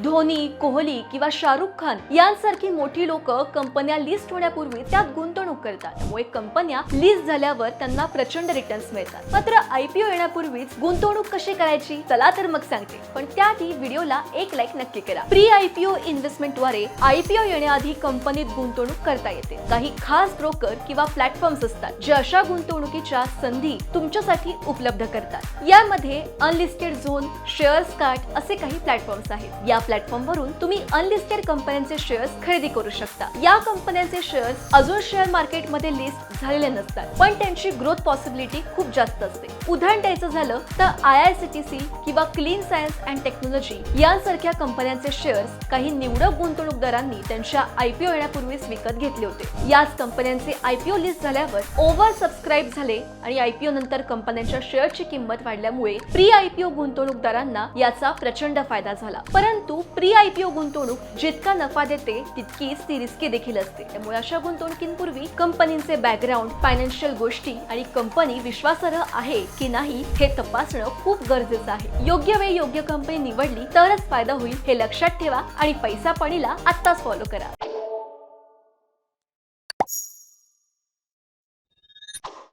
धोनी, कोहली किंवा शाहरुख खान यांसारखी मोठी लोक कंपन्या लिस्ट होण्यापूर्वी त्यात गुंतवणूक करतात. त्यामुळे कंपन्या लिस्ट झाल्यावर त्यांना प्रचंड रिटर्न्स मिळतात. मात्र आयपीओ येण्यापूर्वीच गुंतवणूक कशी करायची चला तर मग सांगते. पण त्याआधी व्हिडिओला एक लाईक नक्की करा. प्री आयपीओ इन्व्हेस्टमेंटद्वारे आयपीओ येण्याआधी कंपनीत गुंतवणूक करता येते. काही खास ब्रोकर किंवा प्लॅटफॉर्म्स असतात जे अशा गुंतवणुकीच्या संधी तुमच्यासाठी उपलब्ध करतात. यामध्ये अनलिस्टेड झोन, शेअर्स कार्ट असे काही प्लॅटफॉर्म्स आहेत. या प्लॅटफॉर्मवरून तुम्ही अनलिस्टेड कंपन्यांचे शेअर्स खरेदी करू शकता. या कंपन्यांचे शेअर्स अजून शेअर मार्केटमध्ये लिस्ट झालेले नसतात, पण त्यांची ग्रोथ पॉसिबिलिटी खूप जास्त असते. उदाहरण द्यायचं झालं तर IRCTC किंवा क्लीन सायन्स अँड टेक्नॉलॉजी यांसारख्या कंपन्यांचे शेअर्स काही निवडक गुंतवणूकदारांनी त्यांच्या आयपीओ येण्यापूर्वीच विकत घेतले होते. याच कंपन्यांचे आयपीओ लिस्ट झाल्यावर ओव्हर सबस्क्राईब झाले आणि आयपीओ नंतर कंपन्यांच्या शेअरची किंमत वाढल्यामुळे प्री आयपीओ गुंतवणूकदारांना याचा प्रचंड फायदा झाला. परंतु प्री आयपीओ गुंतवणूक जितका नफा देते तितकीच ती रिस्की देखील असते. त्यामुळे अशा गुंतवणुकींपूर्वी कंपनीचे बॅकग्राऊंड, फायनान्शियल गोष्टी आणि कंपनी विश्वासार्ह आहे की नाही हे तपासणं खूप गरजेचं आहे. योग्य वेळी योग्य कंपनी निवडली तरच फायदा होईल हे लक्षात ठेवा आणि पैसा पाणीला आत्ताच फॉलो करा.